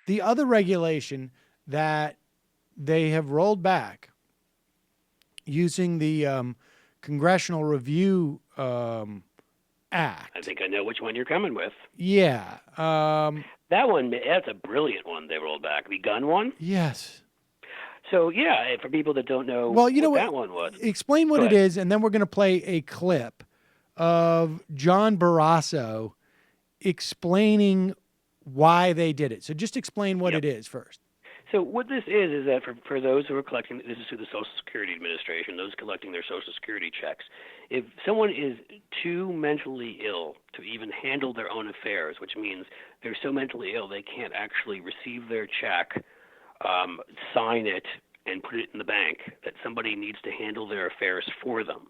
The other regulation that they have rolled back using the Congressional Review Act. I think I know which one you're coming with. Yeah. That one, that's a brilliant one they rolled back. The gun one? Yes. So, yeah, for people that don't know what that one was. Explain what it is, and then we're going to play a clip of John Barrasso explaining why they did it. So just explain what it is first. So what this is that for those who are collecting, this is through the Social Security Administration, those collecting their Social Security checks, if someone is too mentally ill to even handle their own affairs, which means they're so mentally ill they can't actually receive their check, sign it, and put it in the bank, that somebody needs to handle their affairs for them,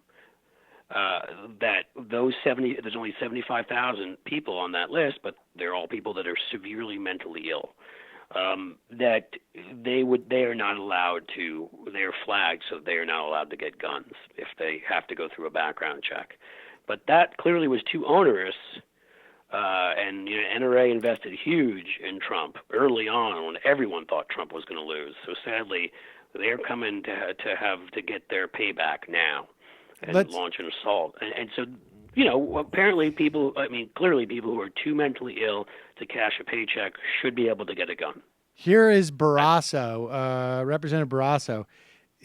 that there's only 75,000 people on that list, but they're all people that are severely mentally ill. That they are not allowed to, they're flagged, so they are not allowed to get guns if they have to go through a background check. But that clearly was too onerous, and NRA invested huge in Trump early on when everyone thought Trump was going to lose. So sadly, they're coming to get their payback now and launch an assault. And so, apparently clearly people who are too mentally ill to cash a paycheck should be able to get a gun. Here is Barrasso, Representative Barrasso,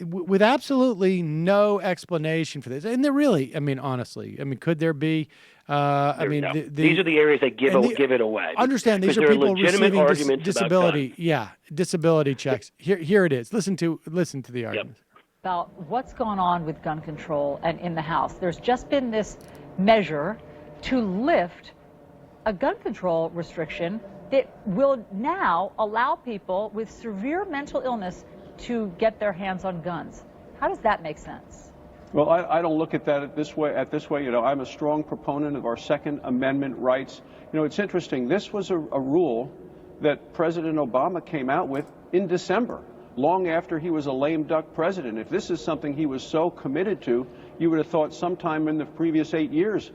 with absolutely no explanation for this. And there really, honestly, could there be? These are the areas that give it away. Understand, these are people receiving disability checks. Here it is. Listen to the argument. About what's going on with gun control and in the House. There's just been this measure to lift a gun control restriction that will now allow people with severe mental illness to get their hands on guns. How does that make sense? Well, I don't look at that this way. I'm a strong proponent of our Second Amendment rights. It's interesting. This was a rule that President Obama came out with in December, long after he was a lame duck president. If this is something he was so committed to, you would have thought sometime in the previous 8 years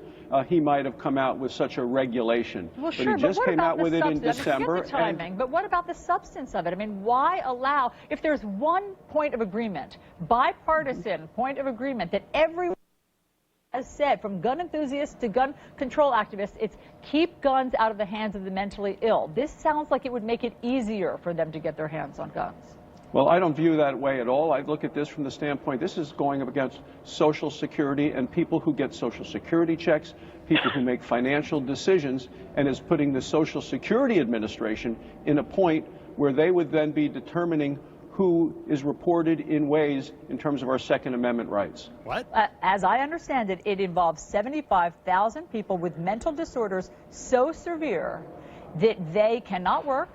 he might have come out with such a regulation. Well, sure, but he just came out with it in December. Forget the timing, but what about the substance of it? Why allow, if there's one point of agreement, bipartisan point of agreement that everyone has said, from gun enthusiasts to gun control activists, it's keep guns out of the hands of the mentally ill. This sounds like it would make it easier for them to get their hands on guns. Well, I don't view that way at all. I look at this from the standpoint, this is going up against Social Security and people who get Social Security checks, people who make financial decisions, and is putting the Social Security Administration in a point where they would then be determining who is reported in ways in terms of our Second Amendment rights. What? As I understand it, it involves 75,000 people with mental disorders so severe that they cannot work,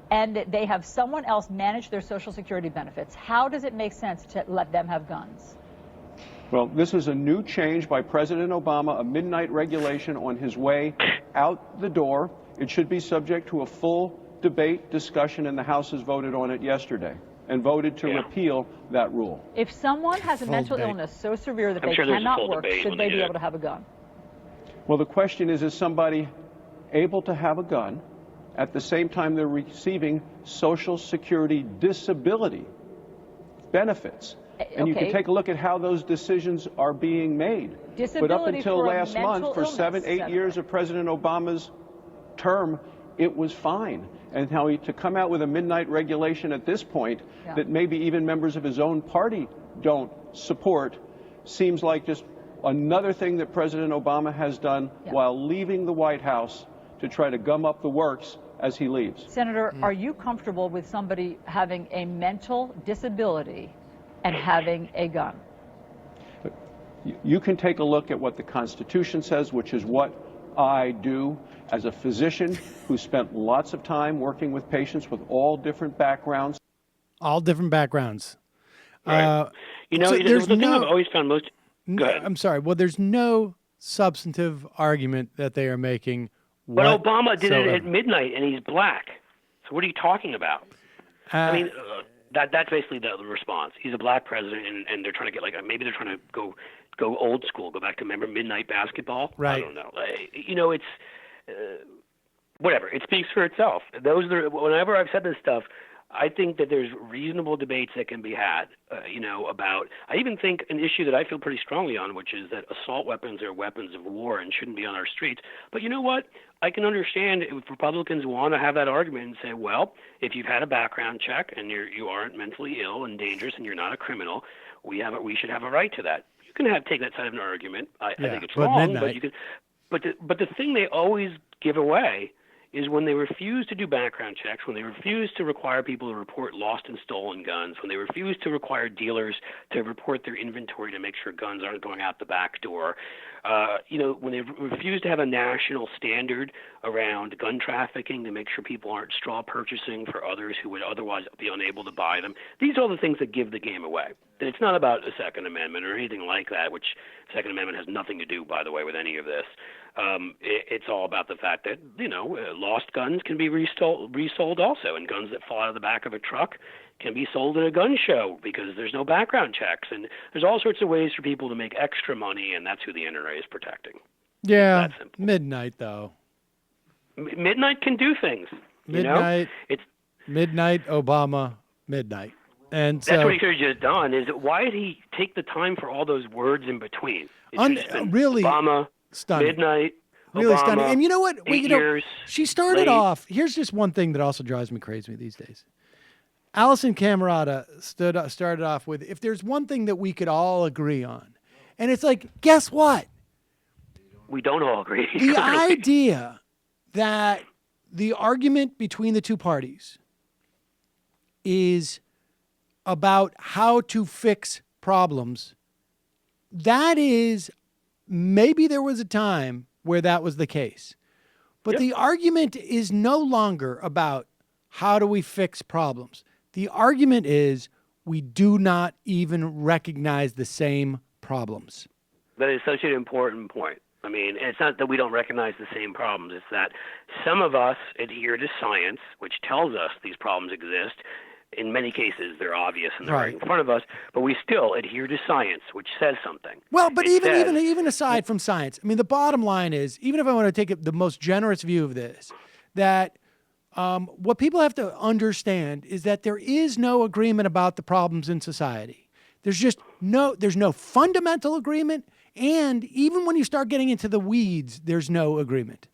and that they have someone else manage their Social Security benefits. How does it make sense to let them have guns? Well, this is a new change by President Obama, a midnight regulation on his way out the door. It should be subject to a full debate, discussion, and the House has voted on it yesterday and voted to repeal that rule. If someone has a mental illness so severe that they cannot work, should they be able to have a gun? Well, the question is somebody able to have a gun at the same time they're receiving Social Security disability benefits? And you can take a look at how those decisions are being made. But up until last month, for 7-8 years of President Obama's term, it was fine. And how to come out with a midnight regulation at this point that maybe even members of his own party don't support seems like just another thing that President Obama has done while leaving the White House to try to gum up the works as he leaves. Senator, are you comfortable with somebody having a mental disability and having a gun? You can take a look at what the Constitution says, which is what I do as a physician who spent lots of time working with patients with all different backgrounds. All different backgrounds. Right. The thing I've always found most... Go ahead. I'm sorry. Well, there's no substantive argument that they are making. But Obama did it at midnight, and he's black. So what are you talking about? That's basically the response. He's a black president, and they're trying to get maybe they're trying to go old school, go back to, remember midnight basketball? Right. I don't know. It's whatever. It speaks for itself. Whenever I've said this stuff, I think that there's reasonable debates that can be had, about. I even think an issue that I feel pretty strongly on, which is that assault weapons are weapons of war and shouldn't be on our streets. But you know what? I can understand if Republicans want to have that argument and say, well, if you've had a background check and you aren't mentally ill and dangerous and you're not a criminal, we should have a right to that. You can take that side of an argument. I think it's wrong, midnight. but you can. But the thing they always give away is when they refuse to do background checks, when they refuse to require people to report lost and stolen guns, when they refuse to require dealers to report their inventory to make sure guns aren't going out the back door, when they refuse to have a national standard around gun trafficking to make sure people aren't straw purchasing for others who would otherwise be unable to buy them. These are all the things that give the game away. And it's not about the Second Amendment or anything like that, which the Second Amendment has nothing to do, by the way, with any of this. It's all about the fact that, lost guns can be resold also, and guns that fall out of the back of a truck can be sold at a gun show because there's no background checks. And there's all sorts of ways for people to make extra money, and that's who the NRA is protecting. Yeah, midnight, though. Midnight can do things. Midnight, midnight, Obama, midnight. And that's what he could have just done. Is why did he take the time for all those words in between? Really Obama, stunning. midnight, really Obama, stunning. And you know what? 8 years. She started late. off. Here's just one thing that also drives me crazy these days. Alisyn Camerota started off with, if there's one thing that we could all agree on, and it's like, guess what? We don't all agree. The idea that the argument between the two parties is about how to fix problems, that is, maybe there was a time where that was the case. But the argument is no longer about how do we fix problems. The argument is we do not even recognize the same problems. That is such an important point. I mean, it's not that we don't recognize the same problems. It's that some of us adhere to science, which tells us these problems exist. In many cases, they're obvious and they're right in front of us, but we still adhere to science, which says something. Well, but even aside from science, I mean, the bottom line is, even if I want to take the most generous view of this, that what people have to understand is that there is no agreement about the problems in society. There's no fundamental agreement, and even when you start getting into the weeds, there's no agreement.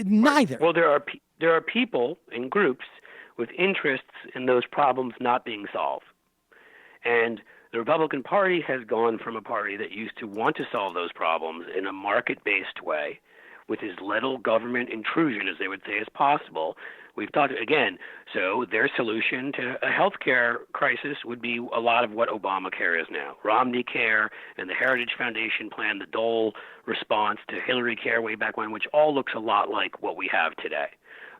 Neither. Well, there are people in groups with interests in those problems not being solved. And the Republican Party has gone from a party that used to want to solve those problems in a market-based way with as little government intrusion, as they would say, as possible. We've talked, again, so their solution to a healthcare crisis would be a lot of what Obamacare is now. Romney Care and the Heritage Foundation plan, the Dole response to Hillary Care way back when, which all looks a lot like what we have today.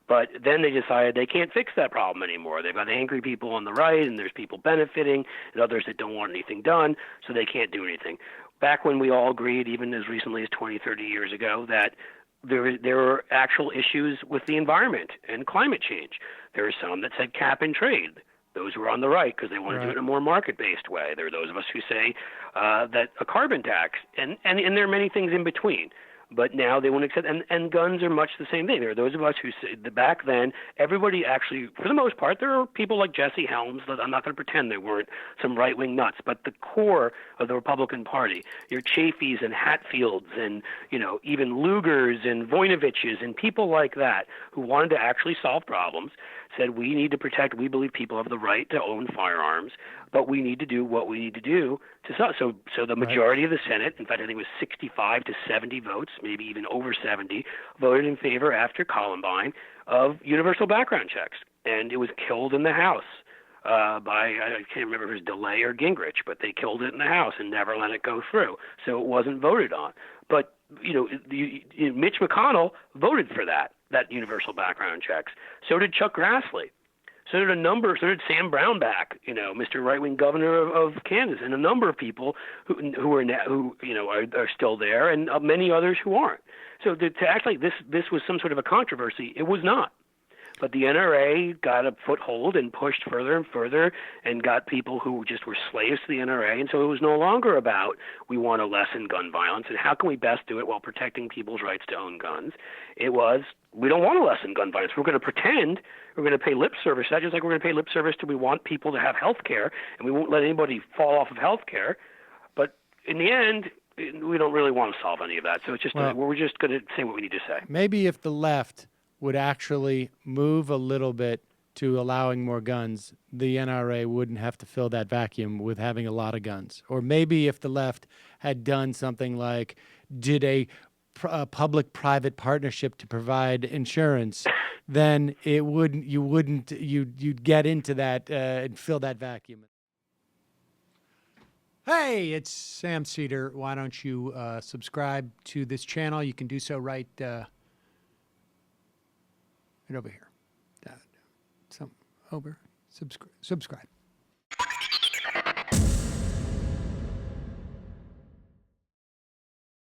But then they decided they can't fix that problem anymore. They've got angry people on the right, and there's people benefiting, and others that don't want anything done, so they can't do anything. Back when we all agreed, even as recently as 20, 30 years ago, that there were actual issues with the environment and climate change. There are some that said cap and trade. Those were on the right because they want to do it in a more market-based way. There are those of us who say that a carbon tax, and there are many things in between. But now they won't accept, and guns are much the same thing. There are those of us who say that back then, everybody actually, for the most part, there are people like Jesse Helms, that I'm not going to pretend they weren't some right-wing nuts, but the core of the Republican Party, your Chafees and Hatfields and, even Lugers and Voinoviches and people like that who wanted to actually solve problems, said we need to protect, we believe people have the right to own firearms, but we need to do what we need to do to solve. So the majority of the Senate, in fact, I think it was 65 to 70 votes, maybe even over 70, voted in favor after Columbine of universal background checks. And it was killed in the House by, I can't remember if it was DeLay or Gingrich, but they killed it in the House and never let it go through. So it wasn't voted on. But, Mitch McConnell voted for that universal background checks. So did Chuck Grassley. So did Sam Brownback, Mr. Right-wing governor of Kansas, and a number of people who are still there, and many others who aren't. So to act like this was some sort of a controversy, it was not. But the NRA got a foothold and pushed further and further and got people who just were slaves to the NRA. And so it was no longer about we want to lessen gun violence and how can we best do it while protecting people's rights to own guns. It was we don't want to lessen gun violence. We're going to pretend we're going to pay lip service to that, just like we're going to pay lip service to we want people to have health care and we won't let anybody fall off of health care. But in the end, we don't really want to solve any of that. So it's just we're just going to say what we need to say. Maybe if the left would actually move a little bit to allowing more guns, the NRA wouldn't have to fill that vacuum with having a lot of guns. Or maybe if the left had done something like did a public-private partnership to provide insurance, then you'd get into that and fill that vacuum. Hey, it's Sam Seder. Why don't you subscribe to this channel? You can do so right over here. Subscribe.